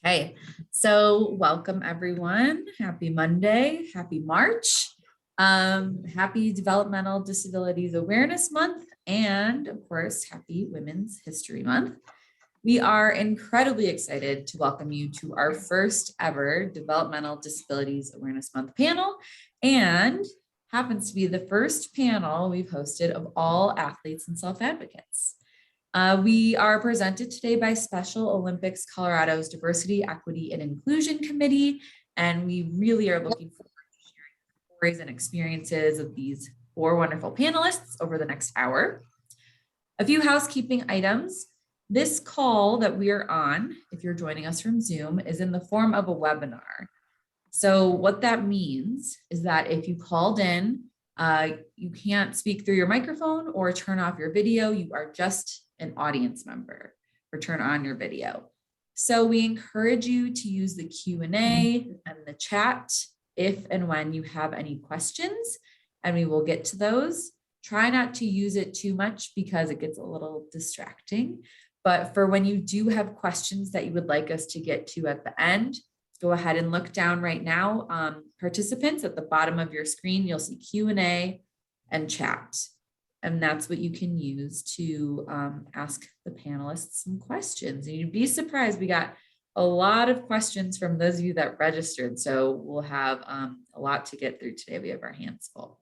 Okay, so welcome everyone. Happy Monday, happy March, happy Developmental Disabilities Awareness Month, and of course, happy Women's History Month. We are incredibly excited to welcome you to our first ever Developmental Disabilities Awareness Month panel, and happens to be the first panel we've hosted of all athletes and self-advocates. We are presented today by Special Olympics Colorado's Diversity, Equity, and Inclusion Committee, and we really are looking forward to sharing stories and experiences of these four wonderful panelists over the next hour. A few housekeeping items. This call that we are on, if you're joining us from Zoom, is in the form of a webinar. So what that means is that if you called in, you can't speak through your microphone or turn off your video. You are just an audience member, or turn on your video. So we encourage you to use the Q&A and the chat if and when you have any questions, and we will get to those. Try not to use it too much because it gets a little distracting. But for when you do have questions that you would like us to get to at the end, go ahead and look down right now. Participants, at the bottom of your screen, you'll see Q&A and chat. And that's what you can use to ask the panelists some questions. And you'd be surprised, we got a lot of questions from those of you that registered. So we'll have a lot to get through today. We have our hands full.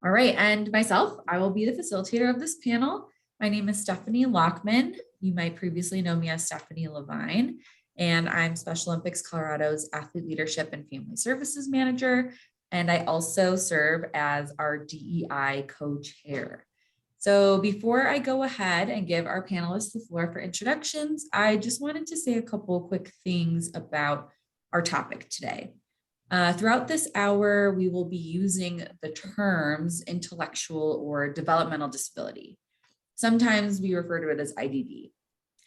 All right, and myself, I will be the facilitator of this panel. My name is Stephanie Lockman. You might previously know me as Stephanie Levine, and I'm Special Olympics Colorado's Athlete Leadership and Family Services Manager. And I also serve as our DEI co-chair. So before I go ahead and give our panelists the floor for introductions, I just wanted to say a couple of quick things about our topic today. Throughout this hour, we will be using the terms intellectual or developmental disability. Sometimes we refer to it as IDD.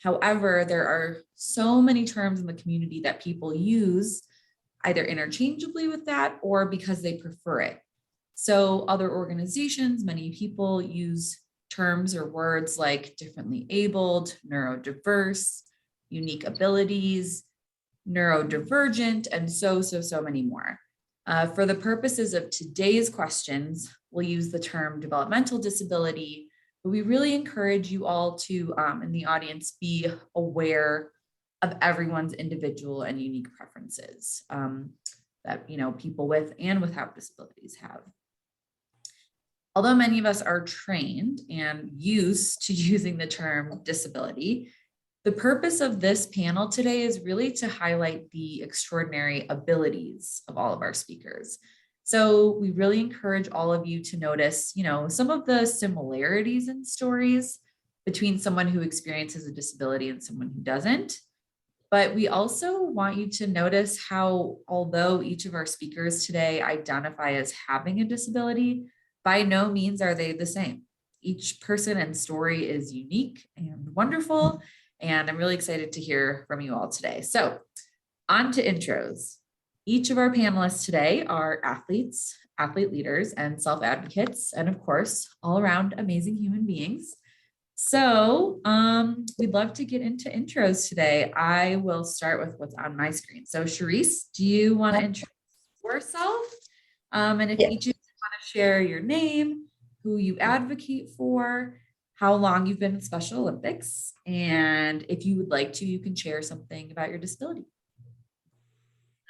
However, there are so many terms in the community that people use either interchangeably with that or because they prefer it. So other organizations, many people use terms or words like differently abled, neurodiverse, unique abilities, neurodivergent, and so many more. For the purposes of today's questions, we'll use the term developmental disability, but we really encourage you all to, in the audience, be aware of everyone's individual and unique preferences that people with and without disabilities have. Although many of us are trained and used to using the term disability, the purpose of this panel today is really to highlight the extraordinary abilities of all of our speakers. So we really encourage all of you to notice, some of the similarities in stories between someone who experiences a disability and someone who doesn't. But we also want you to notice how, although each of our speakers today identify as having a disability, by no means are they the same. Each person and story is unique and wonderful, and I'm really excited to hear from you all today. So on to intros. Each of our panelists today are athletes, athlete leaders, and self-advocates, and of course, all around amazing human beings. So we'd love to get into intros today. I will start with what's on my screen. So Charisse, do you want to introduce yourself? And if each of you want to share your name, who you advocate for, how long you've been in Special Olympics, and if you would like to, you can share something about your disability.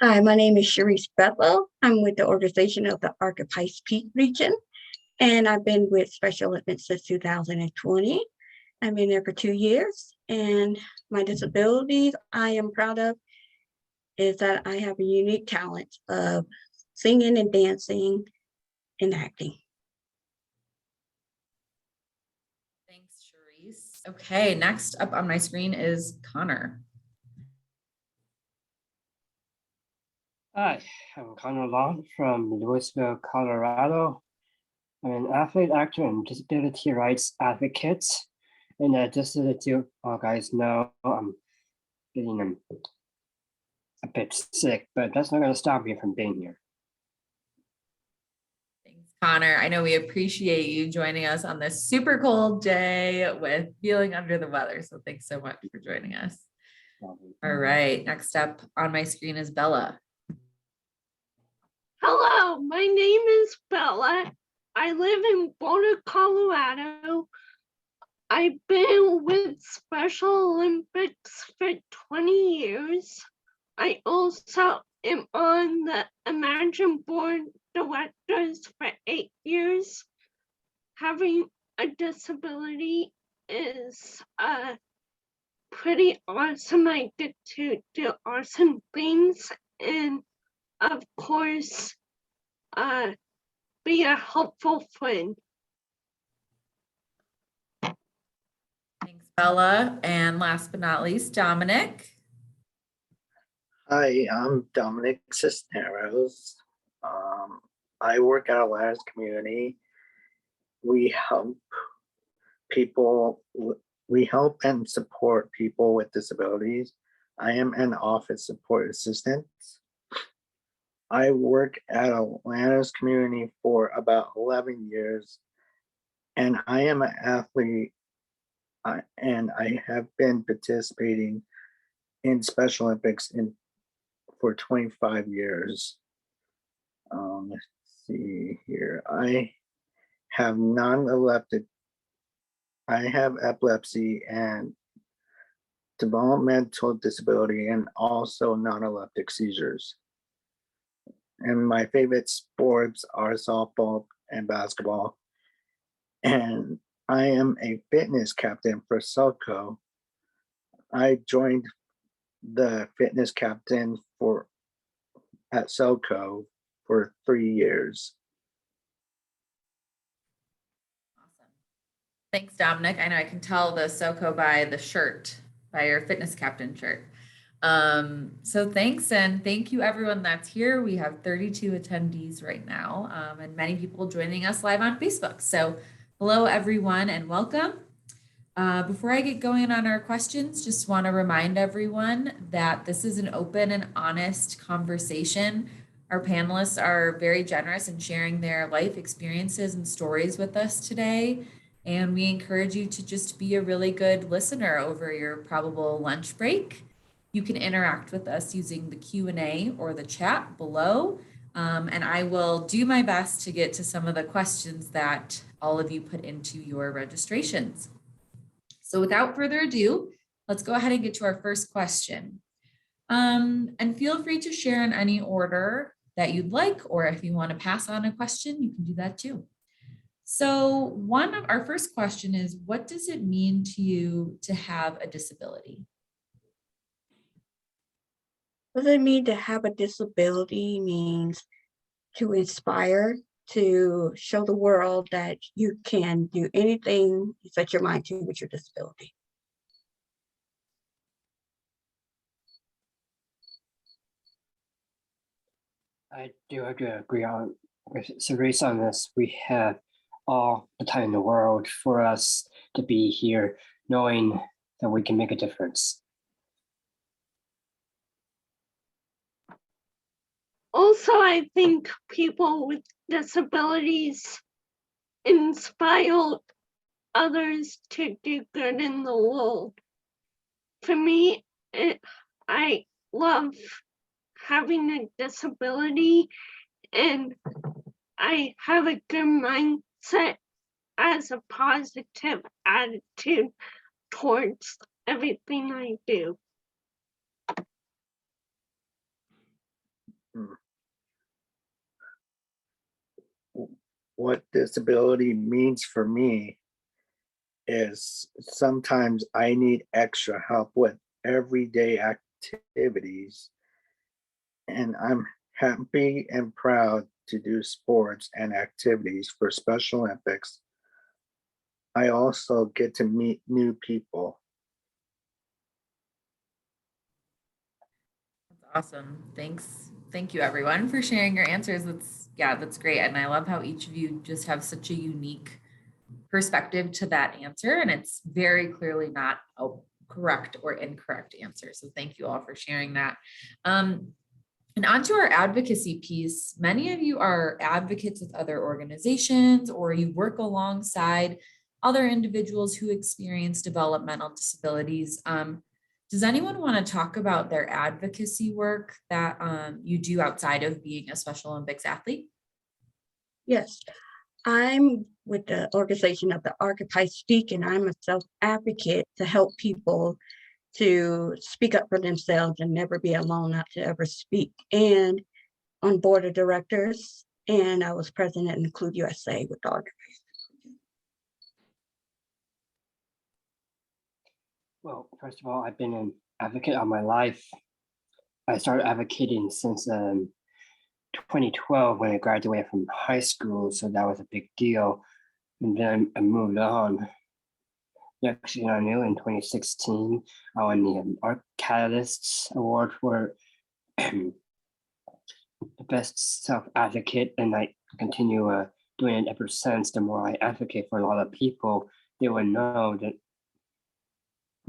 Hi, my name is Charisse Bethel. I'm with the organization of the Arkansas Peak region, and I've been with Special Olympics since 2020. I've been there for 2 years, and my disabilities I am proud of is that I have a unique talent of singing and dancing and acting. Thanks, Charisse. Okay, next up on my screen is Connor. Hi, I'm Connor Long from Louisville, Colorado. I'm an athlete, actor, and disability rights advocate. And just to let you all guys know, I'm getting a bit sick, but that's not going to stop me from being here. Thanks, Connor. I know we appreciate you joining us on this super cold day with feeling under the weather. So thanks so much for joining us. All right, next up on my screen is Bella. Hello, my name is Bella. I live in Boulder, Colorado. I've been with Special Olympics for 20 years. I also am on the Imagine Board Directors for 8 years. Having a disability is pretty awesome. I get to do awesome things and of course be a helpful friend. Thanks, Bella. And last but not least, Dominic. Hi, I'm Dominic Cisneros. I work at Atlantis Community. We help people, we help and support people with disabilities. I am an office support assistant. I work at Atlantis Community for about 11 years, and I am an athlete, and I have been participating in Special Olympics for 25 years. Let's see here. I have epilepsy and developmental disability and also non-epileptic seizures. And my favorite sports are softball and basketball. And I am a fitness captain for SoCo. I joined the fitness captain at SoCo for 3 years. Awesome. Thanks, Dominic. I know I can tell the SoCo by the shirt, by your fitness captain shirt. So thanks, and thank you everyone that's here. We have 32 attendees right now, and many people joining us live on Facebook. So hello everyone and welcome. Before I get going on our questions, just want to remind everyone that this is an open and honest conversation. Our panelists are very generous in sharing their life experiences and stories with us today. And we encourage you to just be a really good listener over your probable lunch break. You can interact with us using the Q&A or the chat below. And I will do my best to get to some of the questions that all of you put into your registrations. So without further ado, let's go ahead and get to our first question. And feel free to share in any order that you'd like, or if you want to pass on a question, you can do that too. So our first question is, what does it mean to you to have a disability? What does it mean to have a disability? Means to inspire, to show the world that you can do anything you set your mind to with your disability. I do have to agree with Cerise on this. We have all the time in the world for us to be here, knowing that we can make a difference. Also, I think people with disabilities inspire others to do good in the world. For me, I love having a disability, and I have a good mindset as a positive attitude towards everything I do. What disability means for me is sometimes I need extra help with everyday activities, and I'm happy and proud to do sports and activities for Special Olympics. I also get to meet new people. That's awesome. Thanks. Thank you everyone for sharing your answers. That's great. And I love how each of you just have such a unique perspective to that answer. And it's very clearly not a correct or incorrect answer. So thank you all for sharing that. And onto our advocacy piece. Many of you are advocates with other organizations, or you work alongside other individuals who experience developmental disabilities. Does anyone want to talk about their advocacy work that you do outside of being a Special Olympics athlete? Yes, I'm with the organization of the Archetype Speak, and I'm a self-advocate to help people to speak up for themselves and never be alone, not to ever speak. And on board of directors, and I was president in Include USA with the Archetype. Well, first of all, I've been an advocate all my life. I started advocating since 2012 when I graduated from high school, so that was a big deal. And then I moved on. Next thing I knew, in 2016, I won the Art Catalysts Award for the best self-advocate, and I continue doing it ever since. The more I advocate for a lot of people, they will know that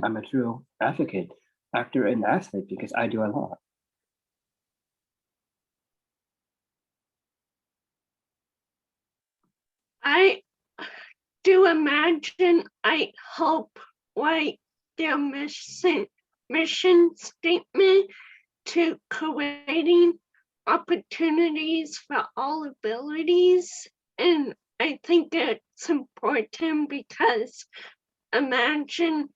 I'm a true advocate, actor, and athlete because I do a lot. I do imagine, I hope, like their mission statement to creating opportunities for all abilities. And I think it's important because Imagine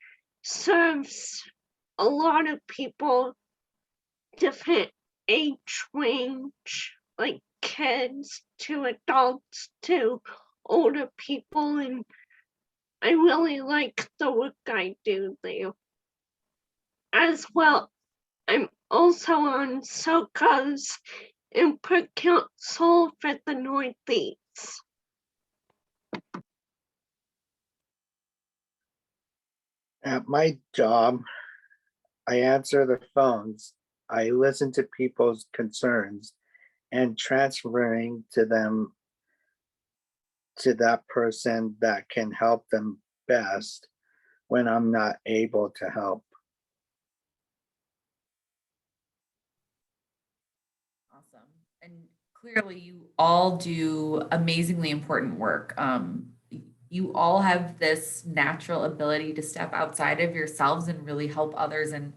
serves a lot of people, different age range, like kids to adults to older people, and I really like the work I do there. As well, I'm also on SOCA's input council for the Northeast. At my job, I answer the phones, I listen to people's concerns and transferring to them to that person that can help them best when I'm not able to help. Awesome. And clearly you all do amazingly important work. You all have this natural ability to step outside of yourselves and really help others. And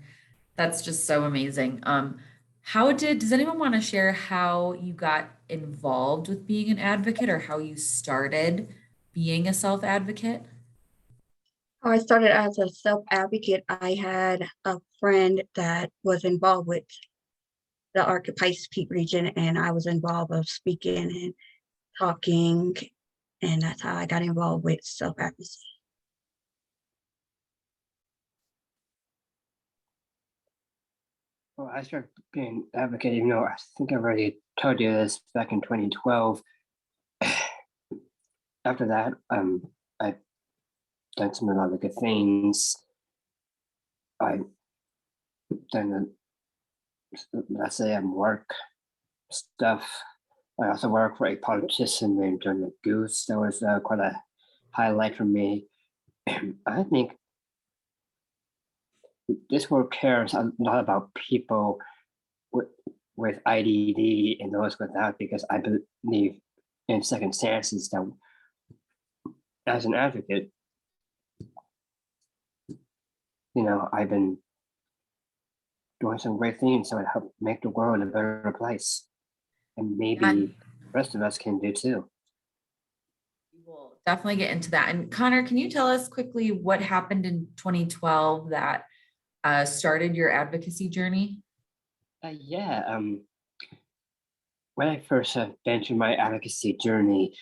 that's just so amazing. Does anyone want to share how you got involved with being an advocate or how you started being a self-advocate? I started as a self-advocate. I had a friend that was involved with the Archetype Peak region, and I was involved of speaking and talking, and that's how I got involved with self-advocacy. Well, I started being an advocate, even though I think I already told you this back in 2012. After that, I've done some other good things. I've done, let's say, work stuff. I also work for a politician named John Goose. That was quite a highlight for me. I think this work cares a lot about people with IDD and those without, because I believe in circumstances that, as an advocate, I've been doing some great things so it help make the world a better place. And maybe the rest of us can do too. We will definitely get into that. And Connor, can you tell us quickly what happened in 2012 that started your advocacy journey? Yeah. When I first ventured my advocacy journey,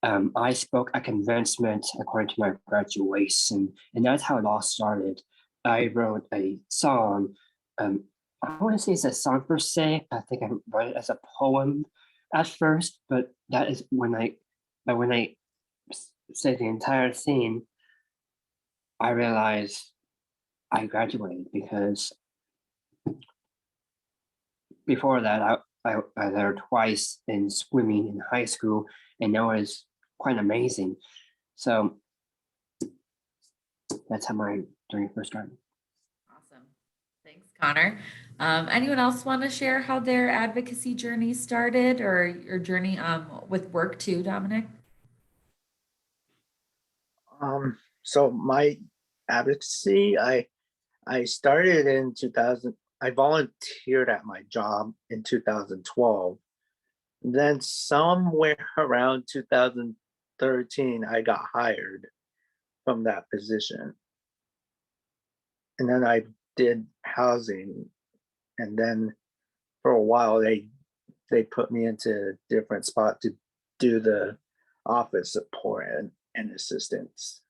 I spoke at commencement according to my graduation, and that's how it all started. I wrote a song. I want to say it's a song per se. I think I wrote it as a poem at first, but that is when I say the entire thing, I realized I graduated, because before that I learned twice in swimming in high school, and that was quite amazing. So that's how my journey first started. Awesome. Thanks, Connor. Anyone else want to share how their advocacy journey started, or your journey with work too, Dominic? So my advocacy, I started in 2000. I volunteered at my job in 2012. Then somewhere around 2013, I got hired from that position. And then I did housing. And then for a while, they put me into a different spot to do the office support and assistance.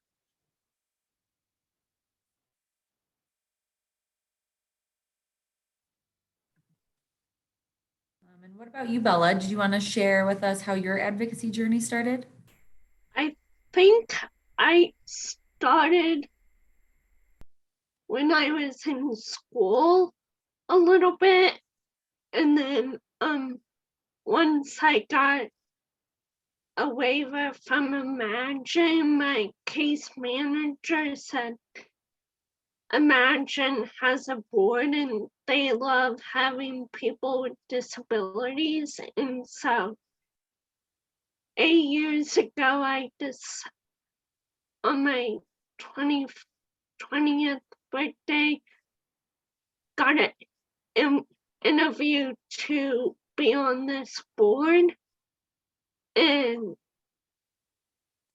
And what about you, Bella? Did you want to share with us how your advocacy journey started? I think I started when I was in school a little bit, and then once I got a waiver from Imagine, my case manager said Imagine has a board and they love having people with disabilities. And so 8 years ago, on my 20th birthday, got an interview to be on this board. And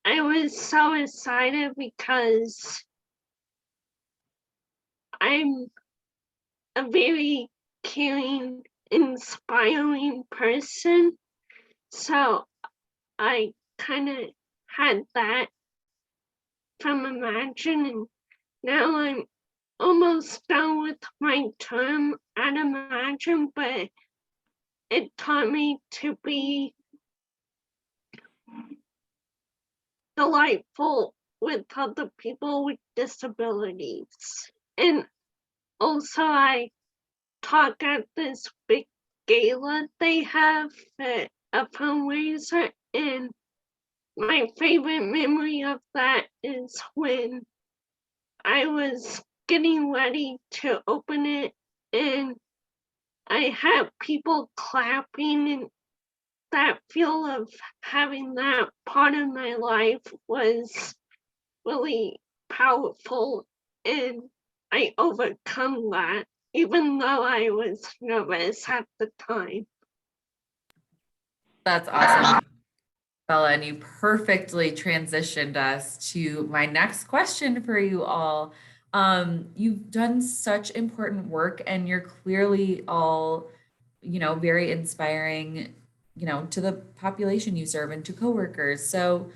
I was so excited because I'm a very caring, inspiring person. So I kind of had that from Imagine, and now I'm almost done with my term at Imagine, but it taught me to be delightful with other people with disabilities. And also I talk at this big gala they have at a fundraiser, and my favorite memory of that is when I was getting ready to open it and I had people clapping, and that feel of having that part of my life was really powerful, and I overcome that even though I was nervous at the time. That's awesome, Bella, and you perfectly transitioned us to my next question for you all. You've done such important work, and you're clearly all, very inspiring, to the population you serve and to coworkers. So,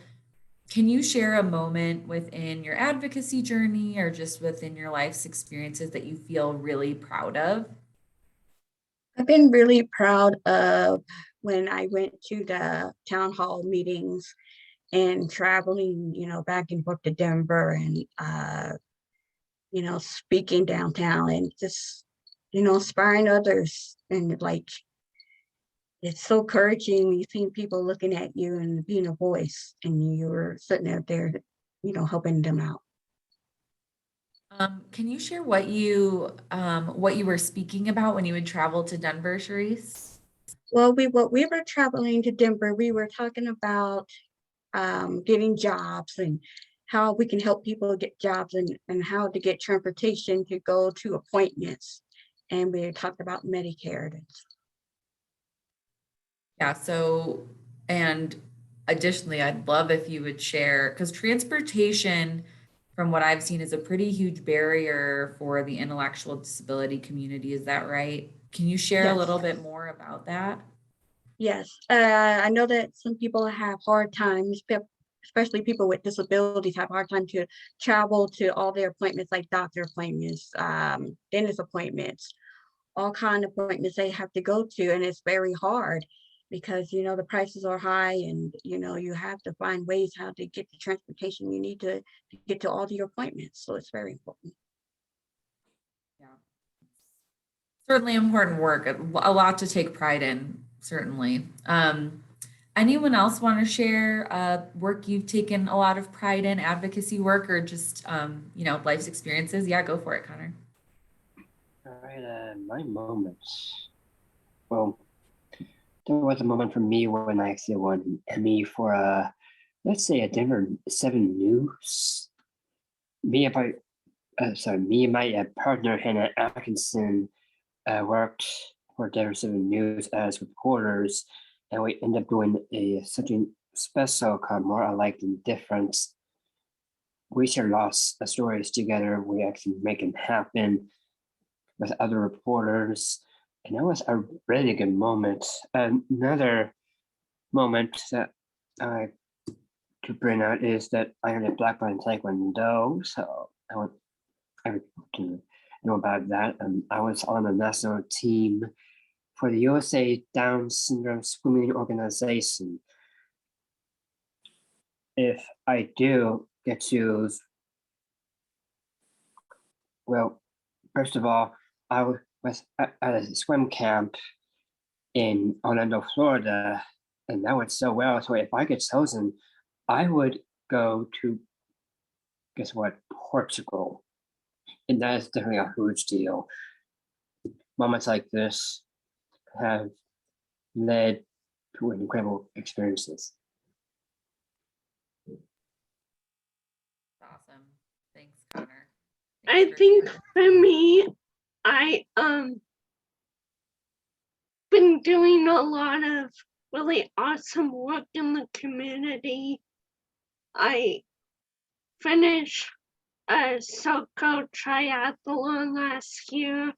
can you share a moment within your advocacy journey or just within your life's experiences that you feel really proud of? I've been really proud of when I went to the town hall meetings and traveling, back and forth to Denver and, speaking downtown and just, inspiring others. And like, it's so encouraging when you see people looking at you and being a voice and you're sitting out there, helping them out. Can you share what you were speaking about when you would travel to Denver, Charisse? Well, we were traveling to Denver, we were talking about getting jobs and how we can help people get jobs and how to get transportation to go to appointments. And we talked about Medicare. Yeah, so, and additionally, I'd love if you would share, because transportation, from what I've seen, is a pretty huge barrier for the intellectual disability community. Is that right? Can you share a Yes. little bit more about that? Yes, I know that some people have hard times, especially people with disabilities have a hard time to travel to all their appointments, like doctor appointments, dentist appointments, all kind of appointments they have to go to, and it's very hard because the prices are high, and you have to find ways how to get the transportation you need to get to all your appointments. So it's very important. Yeah. Certainly important work, a lot to take pride in, certainly. Anyone else want to share work you've taken a lot of pride in, advocacy work, or just, life's experiences? Yeah, go for it, Connor. All right, my moments. Well, there was a moment for me when I actually won an Emmy for let's say a Denver 7 News. Me about me and my partner Hannah Atkinson worked for Developmental News as reporters, and we ended up doing something special called More Alike Than Different. We share lots of stories together. We actually make them happen with other reporters, and that was a really good moment. Another moment that I to bring out is that I am a black belt in Taekwondo, so I want everyone to know about that. I was on the national team for the USA Down Syndrome Swimming Organization. If I do get to, well, first of all, I was at a swim camp in Orlando, Florida, and that went so well. So if I get chosen, I would go to, guess what, Portugal. And that is definitely a huge deal. Moments like this have led to incredible experiences. Awesome. Thanks, Connor. I Thanks for think sharing. for me, I been doing a lot of really awesome work in the community. I finished a SoCo triathlon last year.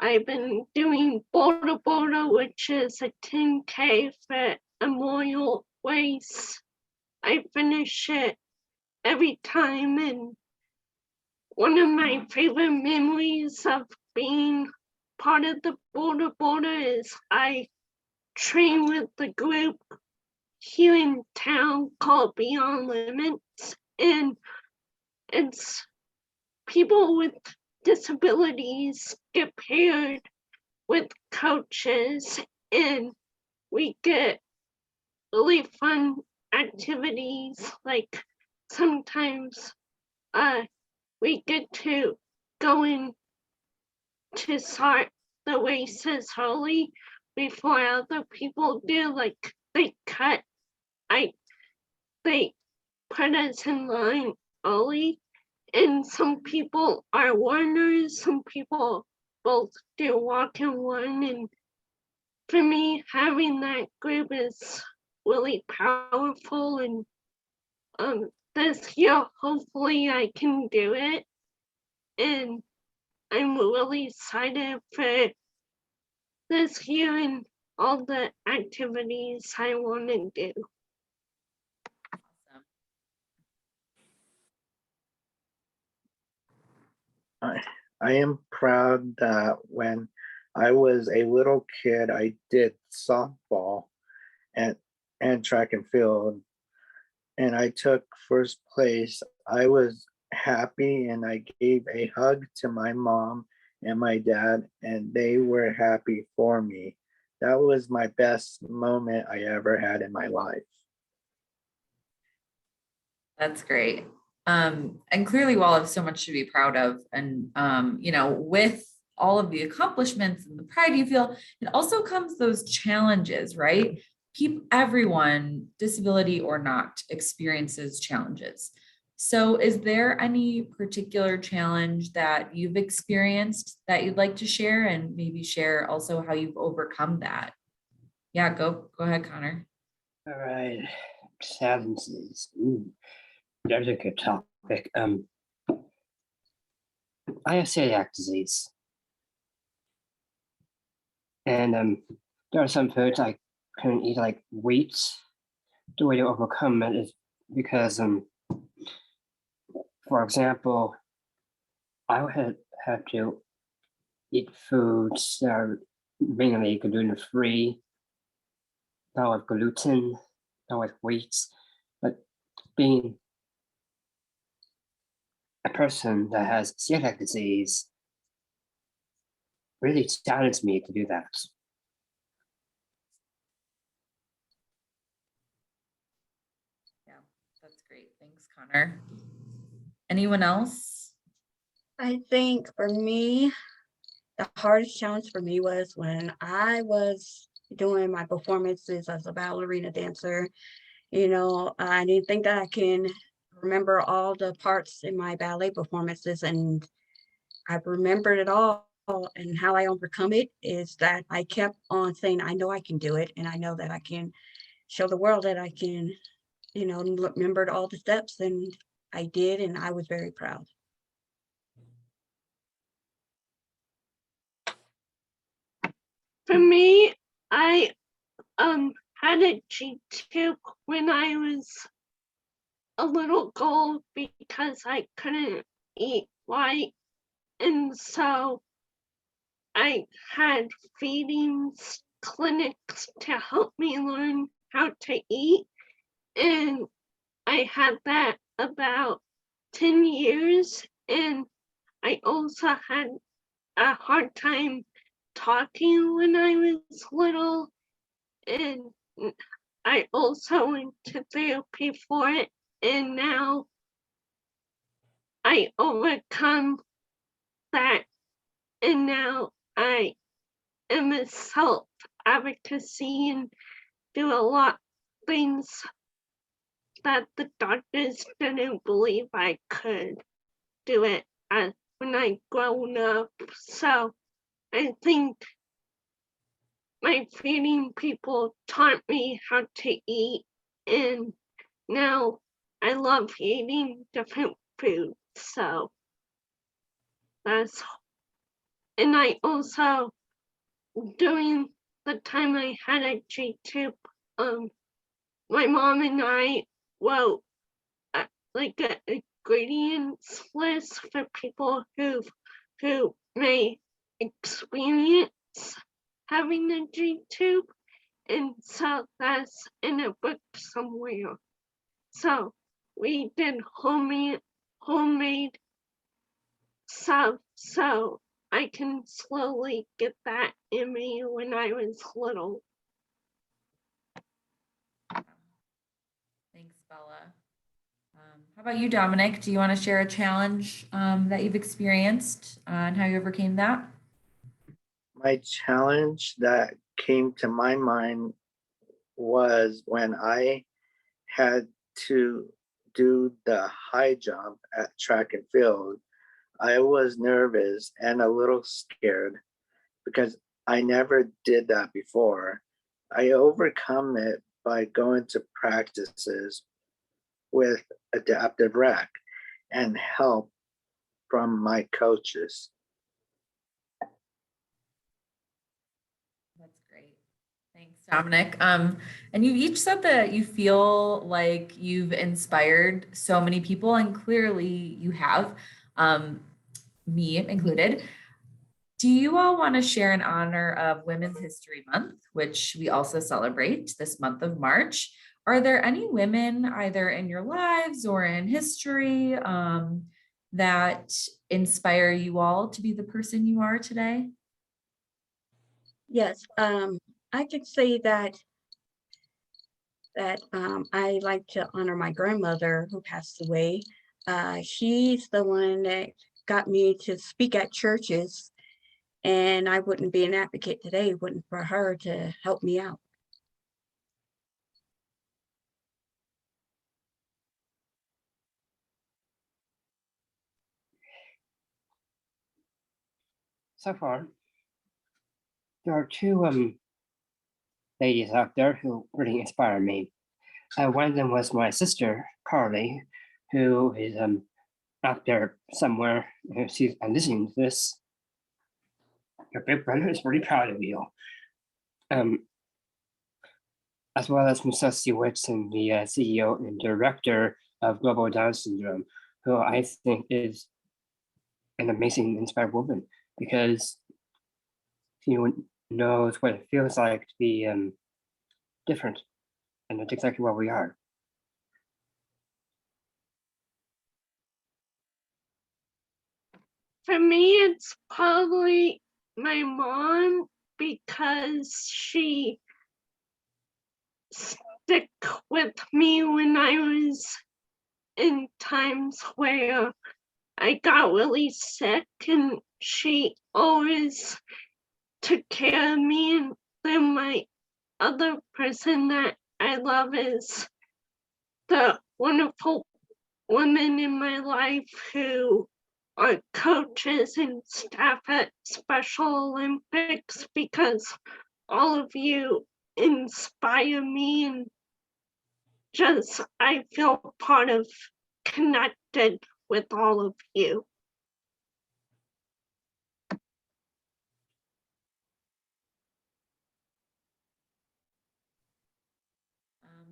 I've been doing Bora Bora, which is a 10K for Memorial Race. I finish it every time, and one of my favorite memories of being part of the Bora Bora is I train with the group here in town called Beyond Limits, and it's people with disabilities get paired with coaches, and we get really fun activities. Like sometimes we get to go in to start the races early before other people do. Like they put us in line early, and some people are runners, some people both do walk and run, and for me, having that group is really powerful, and this year, hopefully I can do it, and I'm really excited for this year and all the activities I want to do. Awesome. I am proud that when I was a little kid, I did softball and track and field, and I took first place. I was happy, and I gave a hug to my mom and my dad, and they were happy for me. That was my best moment I ever had in my life. That's great. And clearly you all have so much to be proud of. And, with all of the accomplishments and the pride you feel, it also comes those challenges, right? Everyone, disability or not, experiences challenges. So is there any particular challenge that you've experienced that you'd like to share, and maybe share also how you've overcome that? Yeah, go ahead, Connor. All right, challenges. That's a good topic. I have celiac disease, and there are some foods I couldn't eat, like wheat. The way to overcome it is because, for example, I would have to eat foods that are mainly gluten-free, not with gluten, not with wheat, but being a person that has celiac disease really challenged me to do that. Yeah, that's great. Thanks, Connor. Anyone else? I think for me, the hardest challenge for me was when I was doing my performances as a ballerina dancer. I didn't think that I can remember all the parts in my ballet performances, and I've remembered it all. And how I overcome it is that I kept on saying, I know I can do it. And I know that I can show the world that I can, remembered all the steps, and I did, and I was very proud. For me, I had a G-tube when I was a little girl because I couldn't eat right, and so I had feeding clinics to help me learn how to eat, and I had that about 10 years, and I also had a hard time talking when I was little, and I also went to therapy for it, and now I overcome that, and now I am a self-advocacy and do a lot of things that the doctors didn't believe I could do it when I grown up. So I think my feeding people taught me how to eat, and now I love eating different foods. So that's, and I also, during the time I had a G-tube, my mom and I wrote like a ingredients list for people who may experience having a G-tube, and so that's in a book somewhere. So we did homemade stuff, so I can slowly get that in me when I was little. Thanks, Bella. How about you, Dominic? Do you want to share a challenge that you've experienced and how you overcame that? My challenge that came to my mind was when I had to do the high jump at track and field. I was nervous and a little scared because I never did that before. I overcome it by going to practices with adaptive rec and help from my coaches. That's great. Thanks, Dominic. And you each said that you feel like you've inspired so many people, and clearly you have, me included. Do you all want to share in honor of Women's History Month, which we also celebrate this month of March? Are there any women either in your lives or in history that inspire you all to be the person you are today? Yes, I could say that I like to honor my grandmother who passed away. She's the one that got me to speak at churches, and I wouldn't be an advocate today, wouldn't for her to help me out. So far, there are two ladies out there who really inspire me. One of them was my sister, Carly, who is out there somewhere. If she's listening to this, your big brother is really proud of you. As well as Mr. Whitson, the CEO and director of Global Down Syndrome, who I think is an amazing, inspired woman because she knows what it feels like to be different, and that's exactly what we are. For me, it's probably my mom because she stuck with me when I was in times where I got really sick, and she always took care of me. And then my other person that I love is the wonderful women in my life who are coaches and staff at Special Olympics, because all of you inspire me, and just I feel part of, connected with all of you.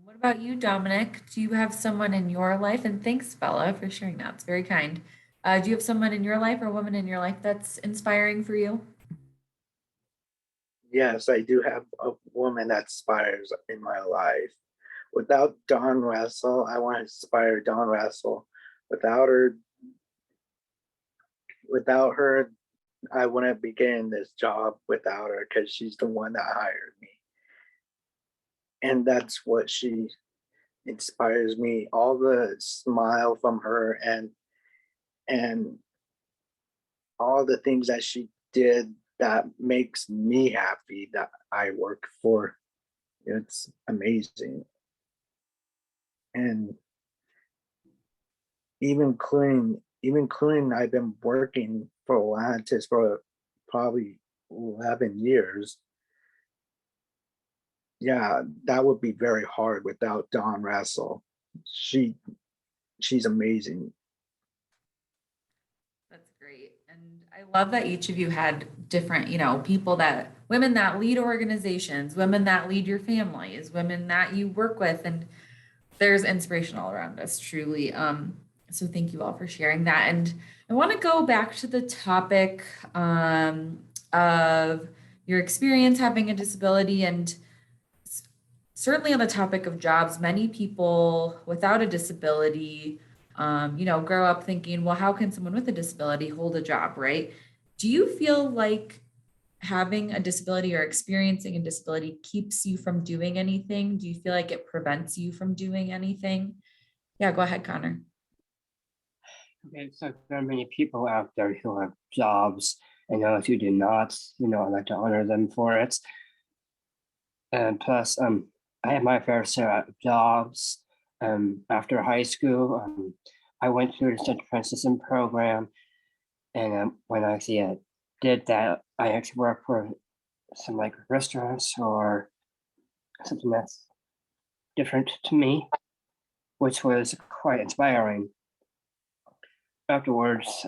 What about you, Dominic? Do you have someone in your life? And thanks, Bella, for sharing that. It's very kind. Do you have someone in your life or a woman in your life that's inspiring for you? Yes, I do have a woman that inspires in my life. Without Dawn Russell, I want to inspire Dawn Russell. Without her, I wouldn't be getting this job without her, because she's the one that hired me. And that's what she inspires me. All the smile from her and all the things that she did that makes me happy that I work for. It's amazing. And even cleaning, I've been working for Atlantis for probably 11 years. Yeah, that would be very hard without Dawn Russell. She's amazing. That's great. And I love that each of you had different, people women that lead organizations, women that lead your families, women that you work with, and there's inspiration all around us, truly. So thank you all for sharing that. And I want to go back to the topic of your experience having a disability, and certainly on the topic of jobs, many people without a disability, grow up thinking, well, how can someone with a disability hold a job, right? Do you feel like having a disability or experiencing a disability keeps you from doing anything? Do you feel like it prevents you from doing anything? Yeah, go ahead, Connor. Okay, so there are many people out there who have jobs and those who do not, I'd like to honor them for it. And plus, I had my fair share of jobs. After high school, I went through the Central Apprenticeship program, and when I did that, I actually worked for some like restaurants or something that's different to me, which was quite inspiring. Afterwards,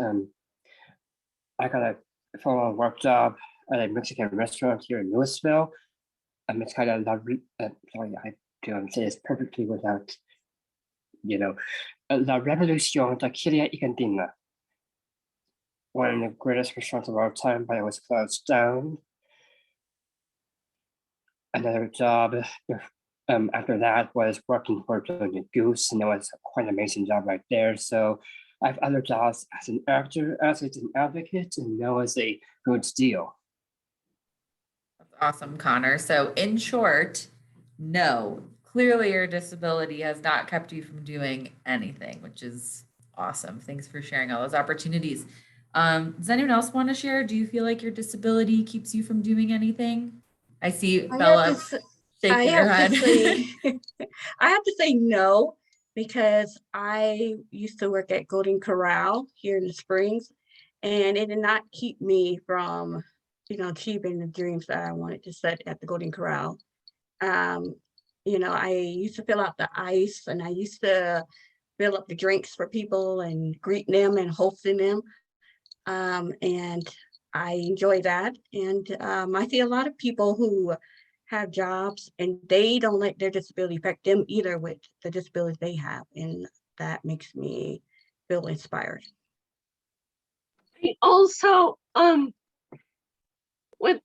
I got a full-on work job at a Mexican restaurant here in Louisville. It's kind of lovely. Sorry, I don't say this perfectly without, La Revolución Taqueria y Cantina. One of the greatest restaurants of our time, but it was closed down. Another job after that was working for the Goose, and it was quite an amazing job right there. So I have other jobs as an actor, as an advocate, and now as a good deal. That's awesome, Connor. So in short, no, clearly your disability has not kept you from doing anything, which is awesome. Thanks for sharing all those opportunities. Does anyone else want to share? Do you feel like your disability keeps you from doing anything? I see Bella shaking her head. I have to say no, because I used to work at Golden Corral here in the Springs, and it did not keep me from, achieving the dreams that I wanted to set at the Golden Corral. I used to fill out the ice, and I used to fill up the drinks for people and greet them and hosting them. And I enjoy that. And I see a lot of people who have jobs and they don't let their disability affect them either with the disability they have. And that makes me feel inspired. I also, with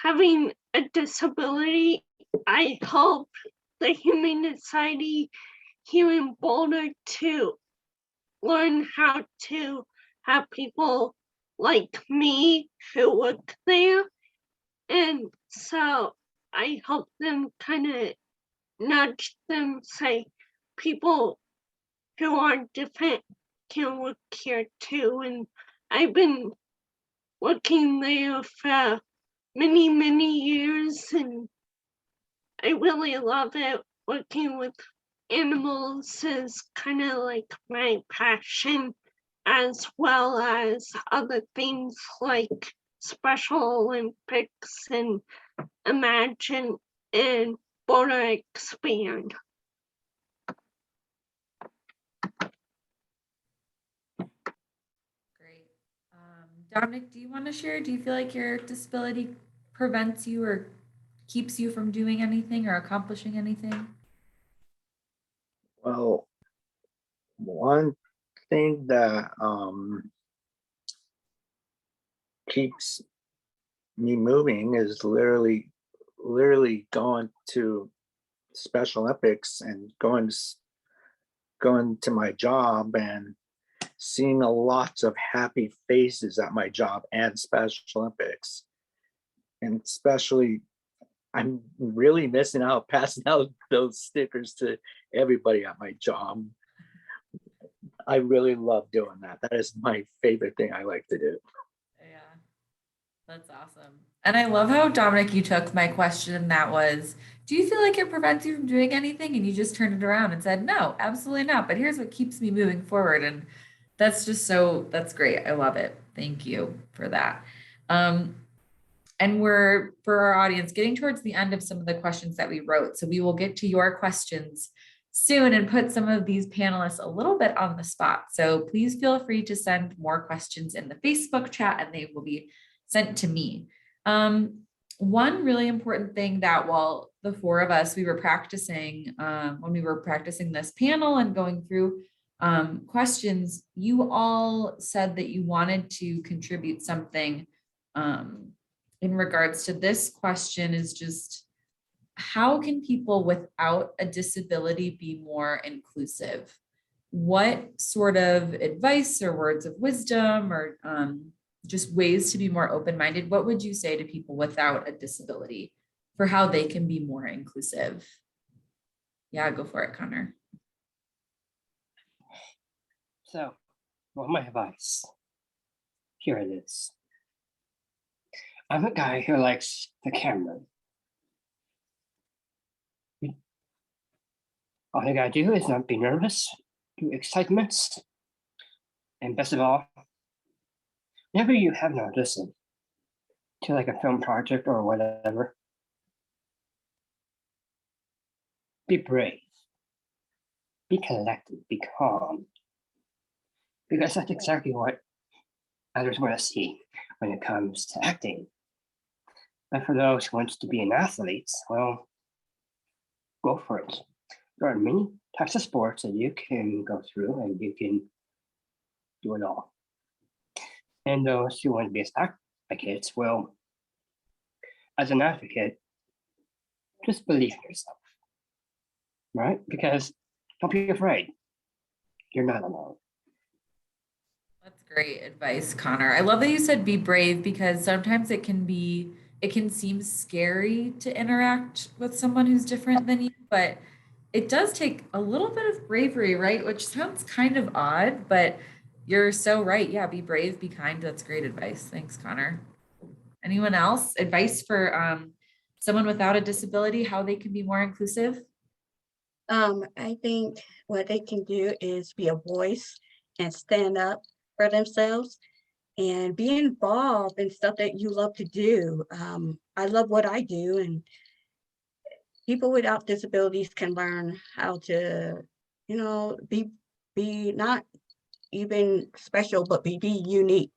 having a disability, I help the Humane Society here in Boulder to learn how to have people like me who work there. And so I help them kind of nudge them, say people who are different can work here too. And I've been working there for many, many years, and I really love it working with animals is kind of like my passion, as well as other things like Special Olympics and Imagine and Border Expand. Great. Dominic, do you want to share? Do you feel like your disability prevents you or keeps you from doing anything or accomplishing anything? Well, one thing that keeps me moving is literally going to Special Olympics and going to my job and seeing a lots of happy faces at my job and Special Olympics. And especially, I'm really missing out passing out those stickers to everybody at my job. I really love doing that. That is my favorite thing I like to do. Yeah, that's awesome. And I love how, Dominic, you took my question that was, do you feel like it prevents you from doing anything? And you just turned it around and said, no, absolutely not. But here's what keeps me moving forward. And that's just that's great. I love it. Thank you for that. And we're, for our audience, getting towards the end of some of the questions that we wrote. So we will get to your questions soon and put some of these panelists a little bit on the spot. So please feel free to send more questions in the Facebook chat and they will be sent to me. One really important thing that while the four of us, we were practicing, when we were practicing this panel and going through questions, you all said that you wanted to contribute something in regards to this question is just, how can people without a disability be more inclusive? What sort of advice or words of wisdom or just ways to be more open-minded, what would you say to people without a disability for how they can be more inclusive? Yeah, go for it, Connor. So, well, my advice, here it is. I'm a guy who likes the camera. All you gotta do is not be nervous, do excitements, and best of all, whenever you have an audition to like a film project or whatever, be brave, be collected, be calm, because that's exactly what others want to see when it comes to acting. But for those who want to be an athlete, well, go for it. There are many types of sports that you can go through and you can do it all. And those who want to be advocates, well, as an advocate, just believe in yourself, right? Because don't be afraid. You're not alone. That's great advice, Connor. I love that you said be brave because sometimes it can seem scary to interact with someone who's different than you, but it does take a little bit of bravery, right? Which sounds kind of odd, but you're so right. Yeah, be brave, be kind. That's great advice. Thanks, Connor. Anyone else? Advice for someone without a disability, how they can be more inclusive? I think what they can do is be a voice and stand up for themselves and be involved in stuff that you love to do. I love what I do, and people without disabilities can learn how to, be not even special, but be unique.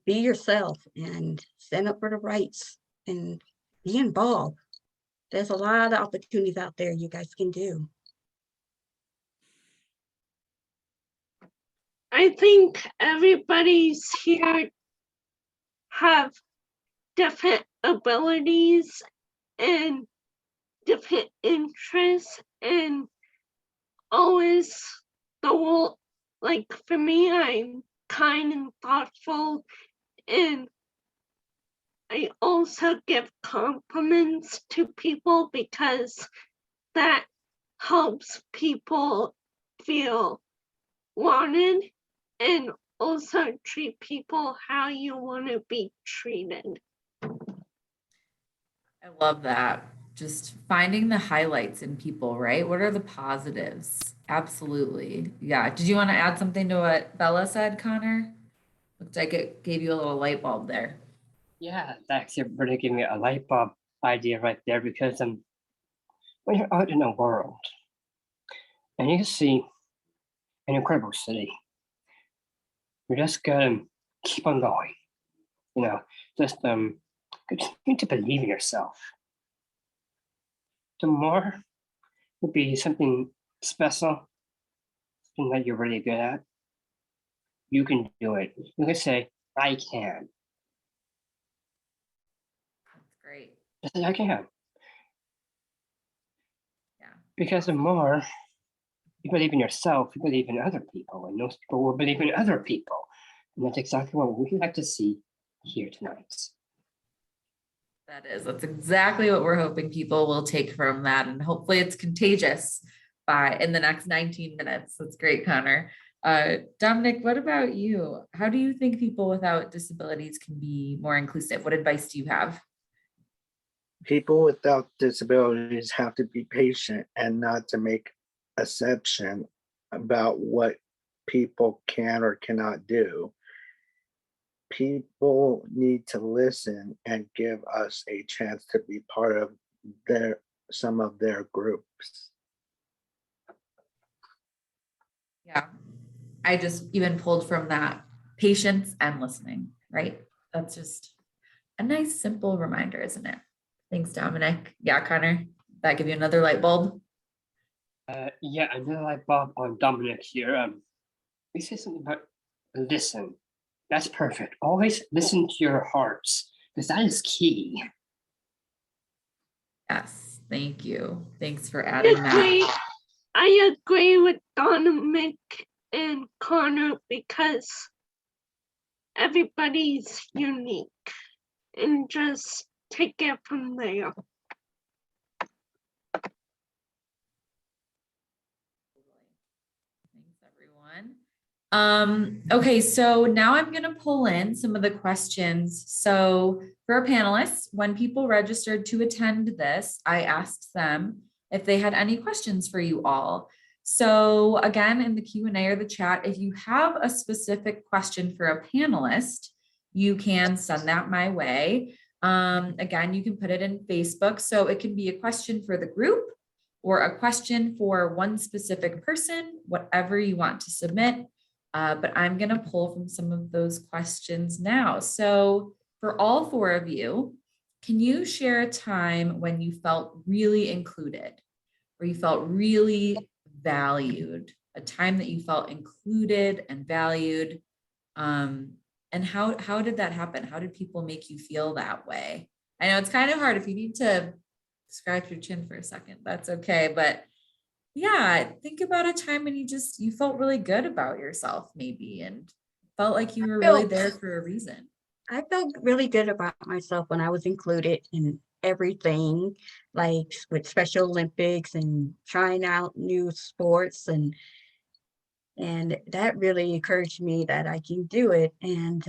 Be yourself and stand up for the rights and be involved. There's a lot of opportunities out there you guys can do. I think everybody's here have different abilities and different interests, and always the whole, like for me, I'm kind and thoughtful, and I also give compliments to people because that helps people feel wanted and also treat people how you want to be treated. I love that. just finding the highlights in people, right? What are the positives? Absolutely. Yeah. Did you want to add something to what Bella said, Connor? Looked like it gave you a little light bulb there. Yeah, that actually really gave me a light bulb idea right there, because when you're out in the world and you see an incredible city, you just gotta keep on going. You know, just continue to believe in yourself. The more would be something special, something that you're really good at. You can do it. You can say, I can. That's great. Just say, I can. Yeah. Because the more you believe in yourself, you believe in other people, and those people will believe in other people. And that's exactly what we'd like to see here tonight. That's exactly what we're hoping people will take from that. And hopefully it's contagious in the next 19 minutes. That's great, Connor. Dominic, what about you? How do you think people without disabilities can be more inclusive? What advice do you have? People without disabilities have to be patient and not to make assumption about what people can or cannot do. People need to listen and give us a chance to be part of some of their groups. Yeah, I just even pulled from that patience and listening, right? That's just a nice, simple reminder, isn't it? Thanks, Dominic. Yeah, Connor, that give you another light bulb? Yeah, another light bulb on Dominic here. We say something about listen. That's perfect. Always listen to your hearts, because that is key. Yes, thank you. Thanks for adding that. I agree with Dominic and Connor, because everybody's unique, and just take it from there. Thanks, everyone. Okay, so now I'm going to pull in some of the questions. So for our panelists, when people registered to attend this, I asked them if they had any questions for you all. So again, in the Q&A or the chat, if you have a specific question for a panelist, you can send that my way. Again, you can put it in Facebook. So it can be a question for the group or a question for one specific person, whatever you want to submit. But I'm going to pull from some of those questions now. So for all four of you, can you share a time when you felt really included, or you felt really valued, a time that you felt included and valued? And how did that happen? How did people make you feel that way? I know it's kind of hard. If you need to scratch your chin for a second, that's okay. But yeah, think about a time when you felt really good about yourself maybe, and felt like you were really there for a reason. I felt really good about myself when I was included in everything, like with Special Olympics and trying out new sports, and that really encouraged me that I can do it. And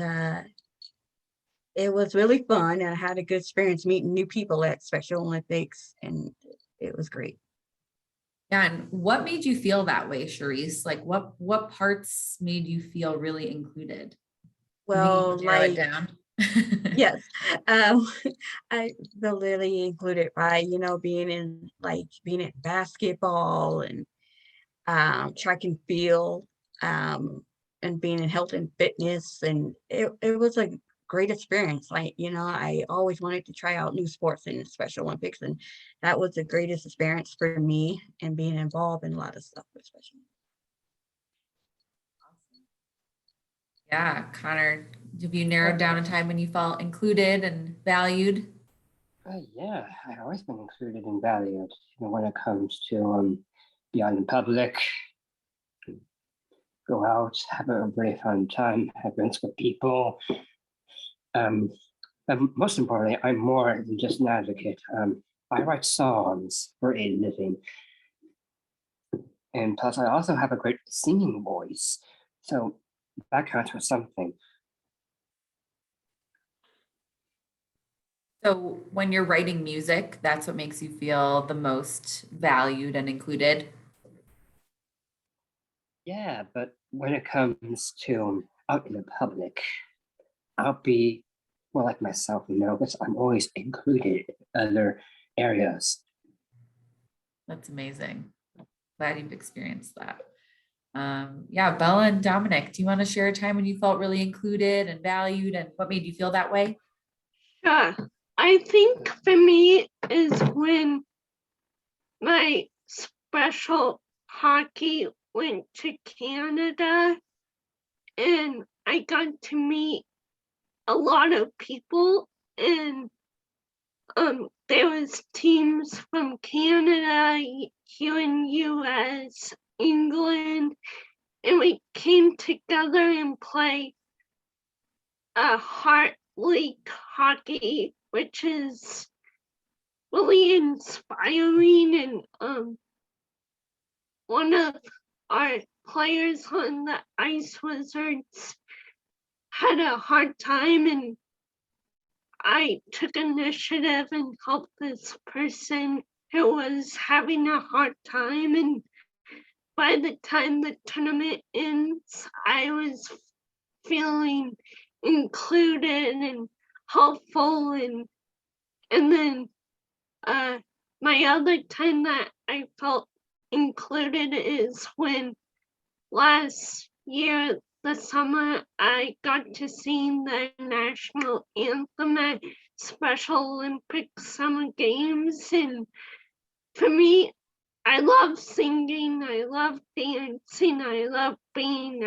it was really fun. I had a good experience meeting new people at Special Olympics, and it was great. Yeah, and what made you feel that way, Charisse? Like what parts made you feel really included? Well, narrow it down. yes, I feel really included by, being in basketball and track and field, and being in health and fitness, and it was a great experience. I always wanted to try out new sports in the Special Olympics, and that was the greatest experience for me, and being involved in a lot of stuff, especially. Yeah, Connor, have you narrowed down a time when you felt included and valued? Yeah, I've always been included and valued, when it comes to beyond the public, go out, have a really fun time, have friends with people. And most importantly, I'm more than just an advocate. I write songs for a living. And plus, I also have a great singing voice. So that counts for something. So when you're writing music, that's what makes you feel the most valued and included. Yeah, but when it comes to out in the public, I'll be more like myself, because I'm always included in other areas. That's amazing. Glad you've experienced that. Yeah, Bella and Dominic, do you want to share a time when you felt really included and valued and what made you feel that way? Sure. I think for me is when my special hockey went to Canada and I got to meet a lot of people, and there was teams from Canada, here in US, England, and we came together and played a Heart League hockey, which is really inspiring. And one of our players on the Ice Wizards had a hard time, and I took initiative and helped this person who was having a hard time. And by the time the tournament ends, I was feeling included and helpful. And then my other time that I felt included is when last year, the summer, I got to sing the national anthem at Special Olympics Summer Games. And for me, I love singing, I love dancing, I love being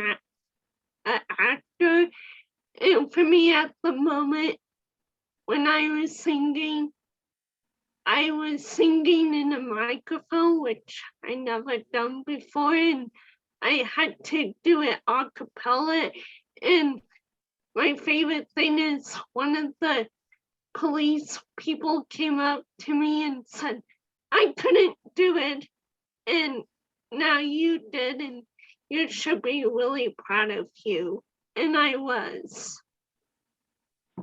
an actor. And for me at the moment, when I was singing in a microphone, which I never done before, and I had to do it a cappella. And my favorite thing is one of the police people came up to me and said, I couldn't do it, and now you did, and you should be really proud of you. And I was.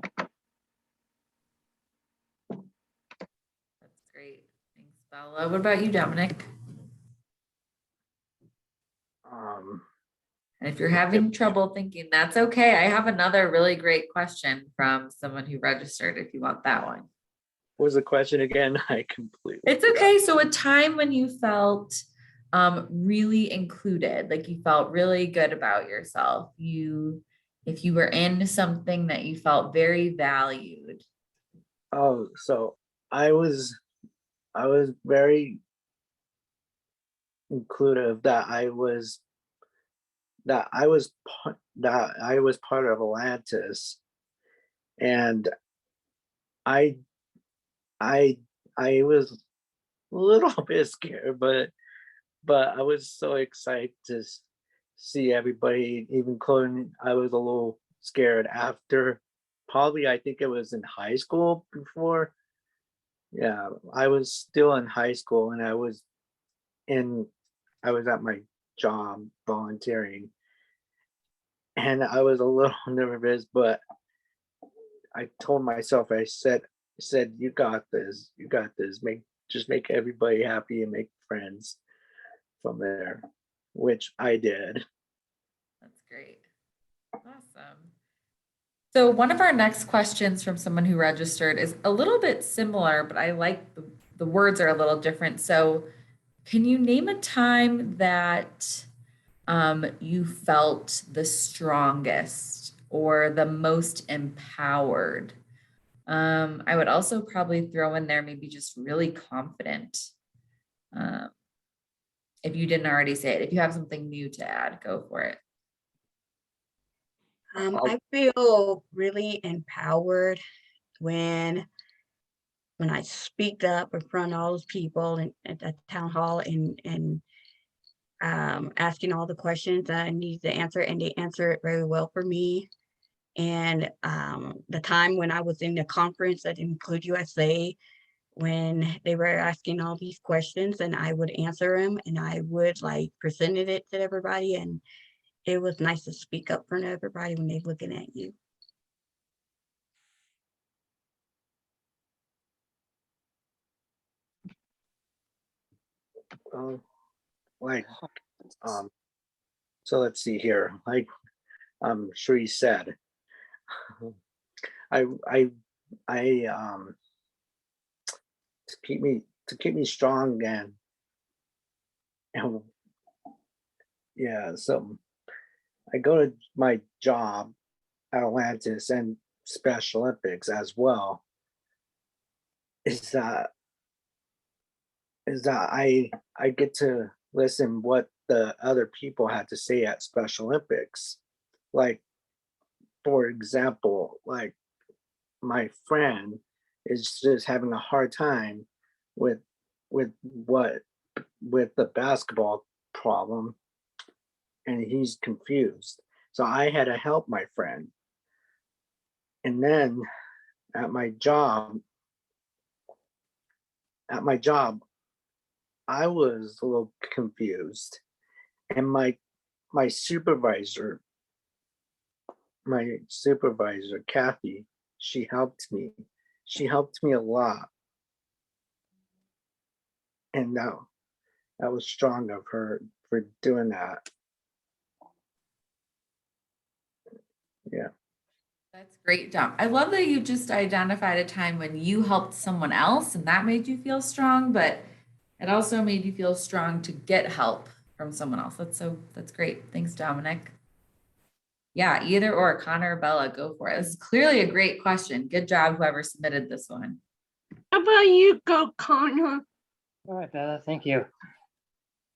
That's great. Thanks, Bella. What about you, Dominic? And if you're having trouble thinking, that's okay. I have another really great question from someone who registered if you want that one. What was the question again? I completely. It's okay. So a time when you felt really included, like you felt really good about yourself. If you were in something that you felt very valued. Oh, so I was very inclusive that I was part of Atlantis, and I I I was a little bit scared, but I was so excited to see everybody, even including I was a little scared after. Probably I think it was in high school before. Yeah, I was still in high school and in I was at my job volunteering, and I was a little nervous, but I told myself, I said, you got this, you got this. Make everybody happy and make friends from there, which I did. That's great. Awesome. So one of our next questions from someone who registered is a little bit similar, but I like the words are a little different. So can you name a time that you felt the strongest or the most empowered? I would also probably throw in there maybe just really confident. If you didn't already say it, if you have something new to add, go for it. I feel really empowered when I speak up in front of all those people at the town hall and asking all the questions that I need to answer, and they answer it very well for me. And the time when I was in the conference at Include USA, when they were asking all these questions and I would answer them, and I would like presented it to everybody, and it was nice to speak up for everybody when they're looking at you. like, so let's see here, like, Sheree said, I, I, I, to keep me strong and yeah, so I go to my job at Atlantis and Special Olympics as well, is that I get to listen what the other people had to say at Special Olympics. Like, for example, like my friend is just having a hard time with what with the basketball problem, and he's confused. So I had to help my friend. And then at my job, at my job, I was a little confused. And my supervisor, my supervisor, Kathy, she helped me. She helped me a lot. And that was strong of her for doing that. Yeah. That's great, Dom. I love that you just identified a time when you helped someone else and that made you feel strong, but it also made you feel strong to get help from someone else. That's great. Thanks, Dominic. Yeah, either or, Connor or Bella, go for it. This is clearly a great question. Good job, whoever submitted this one. How about you go, Connor? All right, Bella, thank you.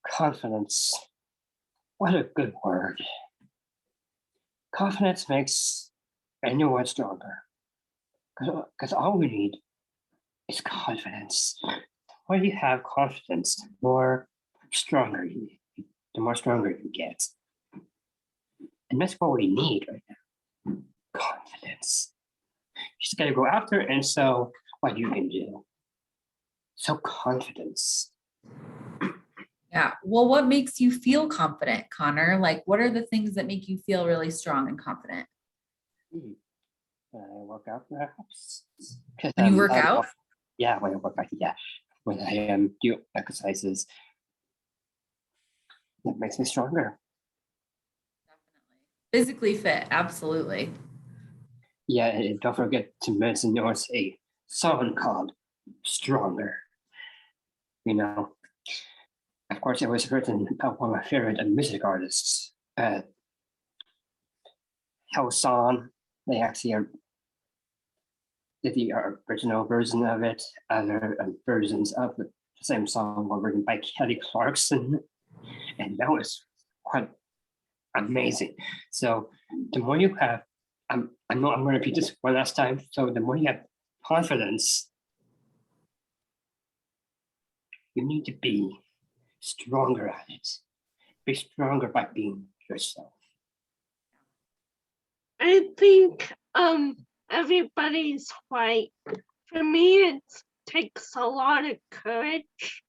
Confidence. What a good word. Confidence makes anyone stronger. Because all we need is confidence. The more you have confidence, the more stronger you get. And that's what we need right now. Confidence. You just gotta go after it and show what you can do. So confidence. Yeah. Well, what makes you feel confident, Connor? Like, what are the things that make you feel really strong and confident? When I work out, perhaps. When you work out? Yeah, when I work out, yeah. When I do exercises, that makes me stronger. Definitely. Physically fit, absolutely. Yeah, and don't forget to mention yours a song called Stronger. You know, of course, it was written by one of my favorite music artists, Hellsong. They actually did the original version of it. Other versions of the same song were written by Kelly Clarkson, and that was quite amazing. So the more you have, I know I'm going to repeat this one last time. So the more you have confidence, you need to be stronger at it. Be stronger by being yourself. I think everybody's right. For me, it takes a lot of courage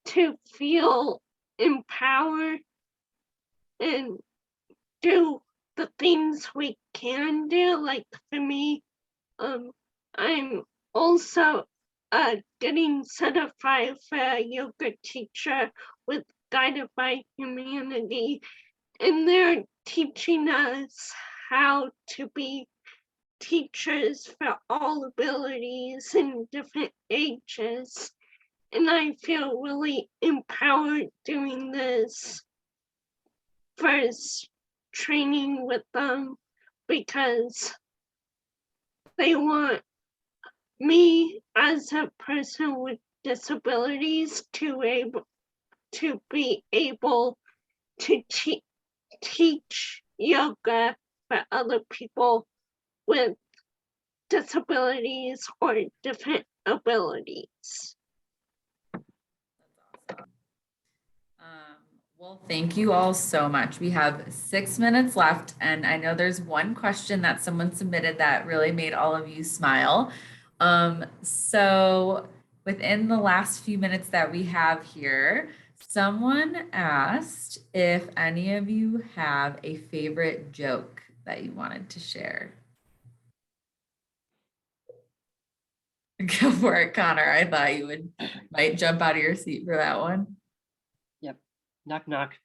to feel empowered and do the things we can do. Like for me, I'm also getting certified for a yoga teacher with Guided by Humanity, and they're teaching us how to be teachers for all abilities and different ages. And I feel really empowered doing this first training with them because they want me as a person with disabilities to be able to teach yoga for other people with disabilities or different abilities. Well, thank you all so much. We have 6 minutes left, and I know there's one question that someone submitted that really made all of you smile. So within the last few minutes that we have here, someone asked if any of you have a favorite joke that you wanted to share. Go for it, Connor. I thought you might jump out of your seat for that one. Knock, knock.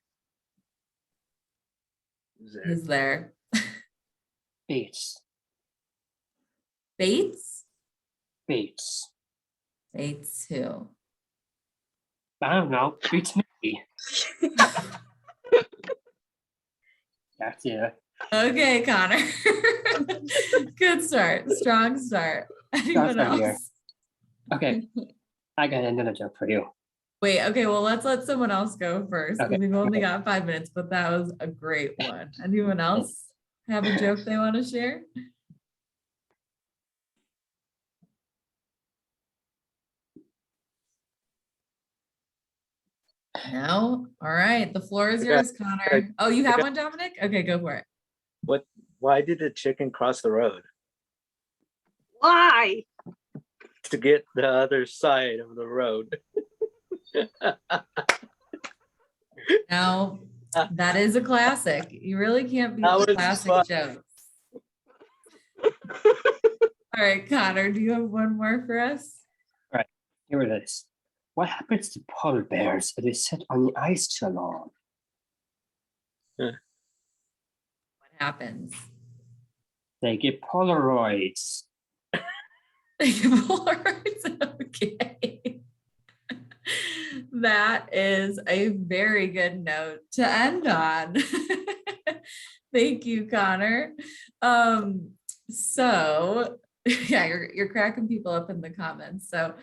Is there- Who's there? Bates. Bates? Bates. Bates who? I don't know. Beats me. That's it. Okay, Connor. Good start. Strong start. Anyone start here. else? Okay. I got another joke for you. Wait, okay, well, let's let someone else go first. Okay, We've only okay. got 5 minutes, but that was a great one. Anyone else have a joke they want to share? No? All right, the floor is I got- yours, Connor. Oh, you have one, Dominic? Okay, go for it. Why did the chicken cross the road? Why? To get the other side of the road. Now, that is a classic. You really can't beat That the was classic fun. jokes. All right, Connor, do you have one more for us? Here it is. What happens to polar bears if they sit on the ice too long? What happens? They get Polaroids. Okay. That is a very good note to end on. Thank you, Connor. So yeah, you're cracking people up in the comments. So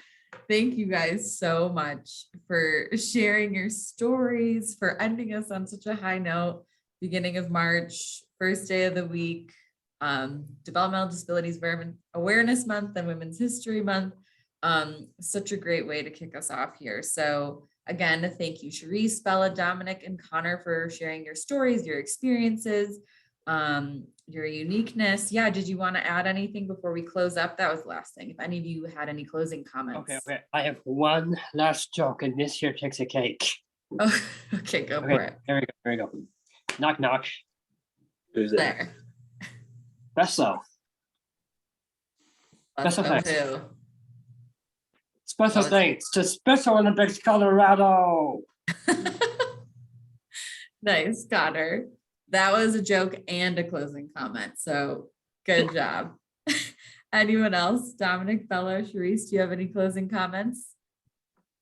thank you guys so much for sharing your stories, for ending us on such a high note. Beginning of March, first day of the week, Developmental Disabilities Awareness Month and Women's History Month. Such a great way to kick us off here. So again, thank you, Cherise, Bella, Dominic, and Connor for sharing your stories, your experiences, your uniqueness. Yeah, did you want to add anything before we close up? That was the last thing. If any of you had any closing comments. Okay. I have one last joke, and this here takes a cake. Oh, okay, go for it. Here we go. Knock, knock. Who's there? There. Besso. Let's Special go thanks. to. Special Oh, thanks to Special Olympics Colorado. Nice, Connor. That was a joke and a closing comment. So good job. Anyone else? Dominic, Bella, Cherise, do you have any closing comments?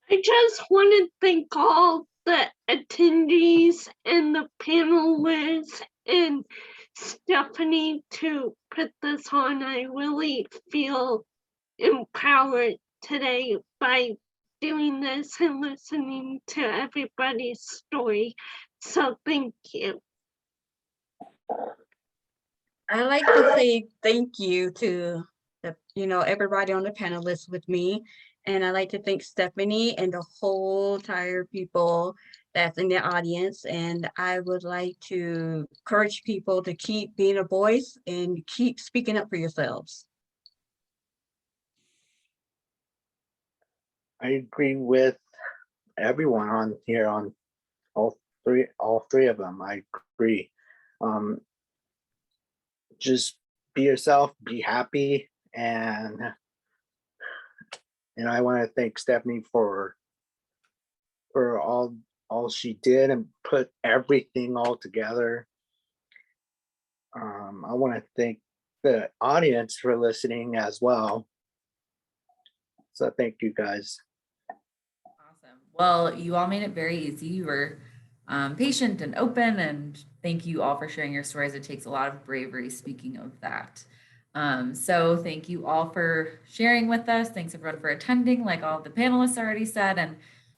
I just want to thank all the attendees and the panelists and Stephanie to put this on. I really feel empowered today by doing this and listening to everybody's story. So thank you. I like to say thank you to everybody on the panelists with me. And I like to thank Stephanie and the whole entire people that's in the audience. And I would like to encourage people to keep being a voice and keep speaking up for yourselves. I agree with everyone on here on all three of them. I agree. Just be yourself, be happy, and I want to thank Stephanie for all she did and put everything all together. I want to thank the audience for listening as well. So thank you guys. Awesome. Well, you all made it very easy. You were patient and open, and thank you all for sharing your stories. It takes a lot of bravery, speaking of that. So thank you all for sharing with us. Thanks everyone for attending, like all the panelists already said, and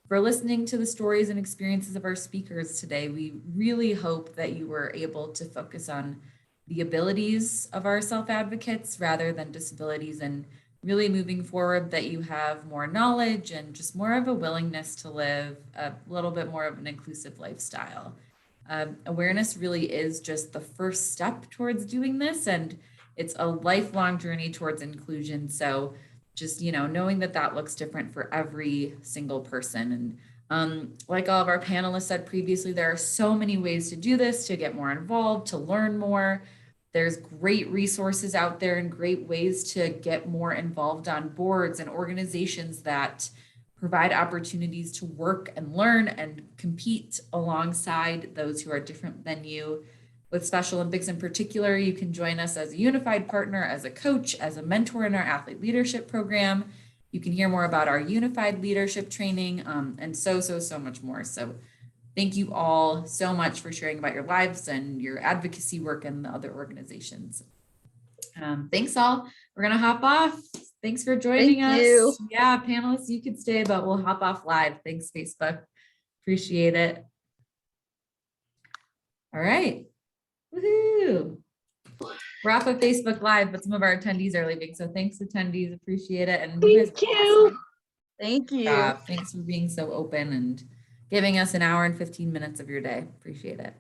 for listening to the stories and experiences of our speakers today. We really hope that you were able to focus on the abilities of our self-advocates rather than disabilities, and really moving forward that you have more knowledge and just more of a willingness to live a little bit more of an inclusive lifestyle. Awareness really is just the first step towards doing this, and it's a lifelong journey towards inclusion. So just, knowing that that looks different for every single person. And like all of our panelists said previously, there are so many ways to do this, to get more involved, to learn more. There's great resources out there and great ways to get more involved on boards and organizations that provide opportunities to work and learn and compete alongside those who are different than you. With Special Olympics in particular, you can join us as a unified partner, as a coach, as a mentor in our athlete leadership program. You can hear more about our unified leadership training and so much more. So thank you all so much for sharing about your lives and your advocacy work and the other organizations. Thanks all. We're going to hop off. Thanks for joining Thank us. you. Yeah, panelists, you could stay, but we'll hop off live. Thanks, Facebook. Appreciate it. All right. Woohoo. We're off of Facebook Live, but some of our attendees are leaving. So thanks, attendees. Appreciate it. And you guys Thank were you. awesome. Thank you. Thanks for being so open and giving us an hour and 15 minutes of your day. Appreciate it.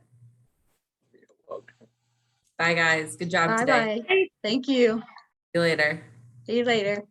Bye, guys. Good job today. Bye-bye. Thank you. See you later. See you later.